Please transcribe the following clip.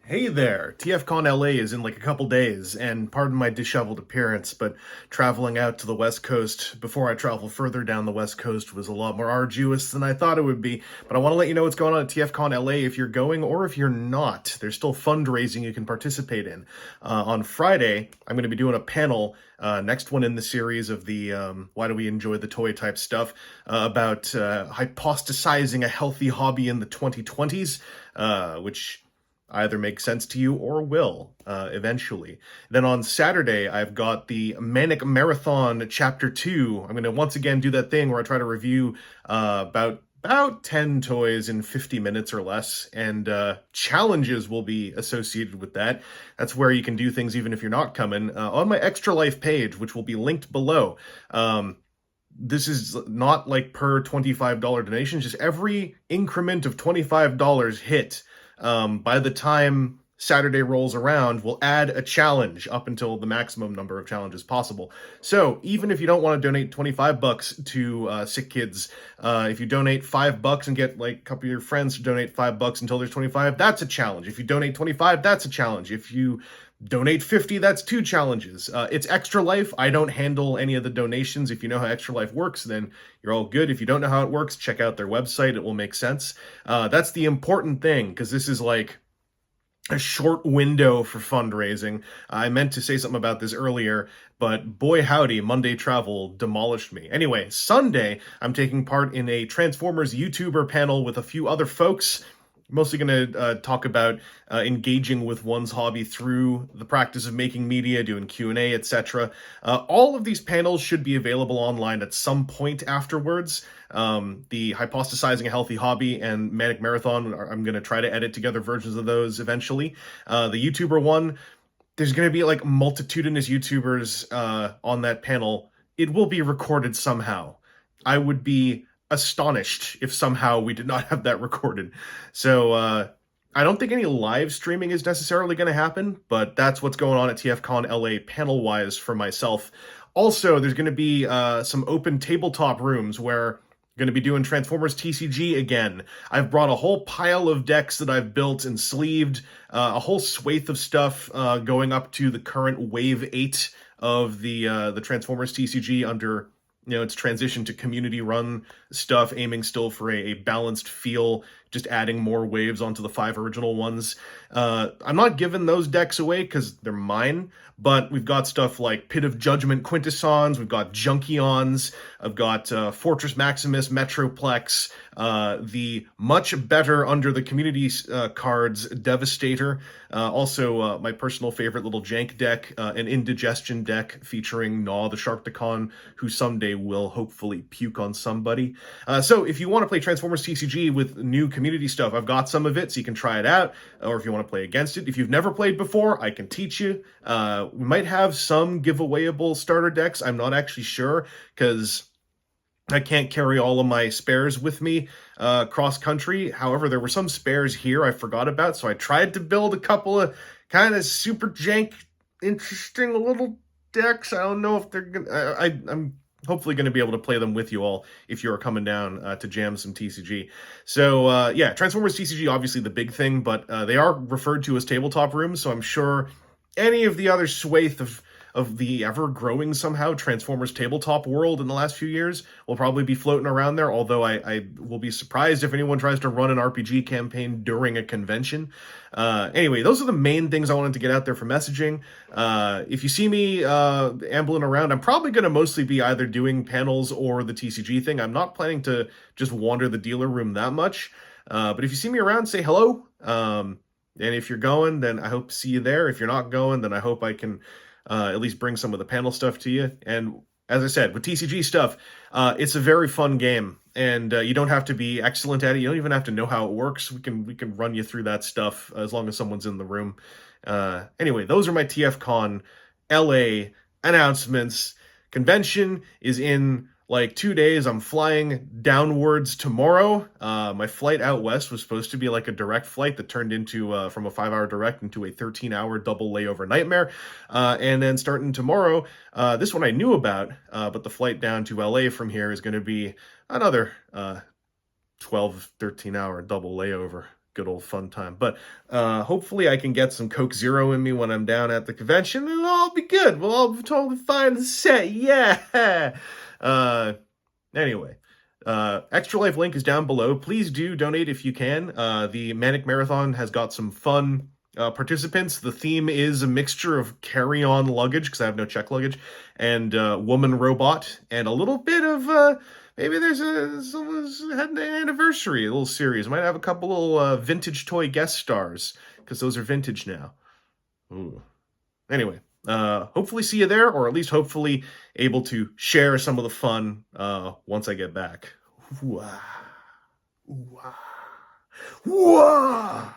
Hey there! TFcon LA is in like a couple days, and pardon my disheveled appearance, but traveling out to the West Coast before I travel further down the West Coast was a lot more arduous than I thought it would be. But I want to let you know what's going on at TFcon LA if you're going or if you're not. There's still fundraising you can participate in. On Friday, I'm going to be doing a panel, next one in the series of the Why Do We Enjoy the Toy type stuff, about hypostasizing a healthy hobby in the 2020s, which either make sense to you or will eventually. Then on Saturday, I've got the Manic Marathon Chapter 2. I'm going to once again do that thing where I try to review about 10 toys in 50 minutes or less, and challenges will be associated with that. That's where you can do things even if you're not coming. On my Extra Life page, which will be linked below. This is not like per $25 donation, just every increment of $25 hit by the time Saturday rolls around, we'll add a challenge up until the maximum number of challenges possible. So even if you don't want to donate 25 bucks to Sick Kids, if you donate $5 and get like a couple of your friends to donate $5 until there's 25, that's a challenge. If you donate 25, that's a challenge. If you donate 50, that's 2 challenges. It's Extra Life. I don't handle any of the donations. If you know how Extra Life works, then you're all good. If you don't know how it works, check out their website. It will make sense. That's the important thing, because this is like a short window for fundraising. I meant to say something about this earlier, but boy howdy, Monday travel demolished me. Anyway, Sunday, I'm taking part in a Transformers YouTuber panel with a few other folks. Mostly going to talk about engaging with one's hobby through the practice of making media, doing Q&A, etc. All of these panels should be available online at some point afterwards. The Hypostasizing a Healthy Hobby and Manic Marathon, I'm going to try to edit together versions of those eventually. The YouTuber one, there's going to be like multitudinous YouTubers on that panel. It will be recorded somehow. I would be astonished if somehow we did not have that recorded. So I don't think any live streaming is necessarily going to happen, but that's what's going on at TFcon LA panel-wise for myself. Also, there's going to be some open tabletop rooms where I'm going to be doing Transformers TCG again. I've brought a whole pile of decks that I've built and sleeved, a whole swathe of stuff going up to the current Wave 8 of the Transformers TCG under its transition to community-run stuff, aiming still for a balanced feel, just adding more waves onto the 5 original ones. I'm not giving those decks away because they're mine, but we've got stuff like Pit of Judgment Quintessons, we've got Junkions, I've got Fortress Maximus, Metroplex, the much better under the community cards, Devastator, also my personal favorite little jank deck, an Indigestion deck featuring Gnaw the Sharkticon, who someday will hopefully puke on somebody. So if you want to play Transformers TCG with new community stuff, I've got some of it, so you can try it out, or if you want to play against it. If you've never played before, I can teach you. We might have some giveawayable starter decks. I'm not actually sure, because I can't carry all of my spares with me cross-country. However, there were some spares here I forgot about, so I tried to build a couple of kind of super jank, interesting little decks. I don't know if they're gonna... I'm hopefully going to be able to play them with you all if you're coming down to jam some TCG. So, yeah, Transformers TCG, obviously the big thing, but they are referred to as tabletop rooms, so I'm sure any of the other swathe of the ever-growing somehow Transformers tabletop world in the last few years will probably be floating around there, although I will be surprised if anyone tries to run an RPG campaign during a convention. Anyway, those are the main things I wanted to get out there for messaging. If you see me ambling around, I'm probably going to mostly be either doing panels or the TCG thing. I'm not planning to just wander the dealer room that much, but if you see me around, say hello. And if you're going, then I hope to see you there. If you're not going, then I hope I can at least bring some of the panel stuff to you. And as I said, with TCG stuff, it's a very fun game, and you don't have to be excellent at it. You don't even have to know how it works. We can run you through that stuff as long as someone's in the room. Anyway, those are my TFcon LA announcements. Convention is in like 2 days. I'm flying downwards tomorrow. My flight out west was supposed to be like a direct flight that turned into from a 5-hour direct into a 13-hour double layover nightmare. And then starting tomorrow, this one I knew about, but the flight down to LA from here is going to be another 12, 13-hour double layover. good old fun time. But hopefully I can get some Coke Zero in me when I'm down at the convention, and it'll all be good. We'll all be totally fine and set. Yeah. Anyway, Extra Life link is down below. Please do donate if you can. The Manic Marathon has got some fun participants. The theme is a mixture of carry-on luggage, because I have no check luggage, and woman robot, and a little bit of maybe someone's had an anniversary, a little series. Might have a couple little vintage toy guest stars, because those are vintage now. Ooh. Anyway, hopefully see you there, or at least hopefully able to share some of the fun once I get back. Ooh-ah. Ooh-ah. Ooh-ah.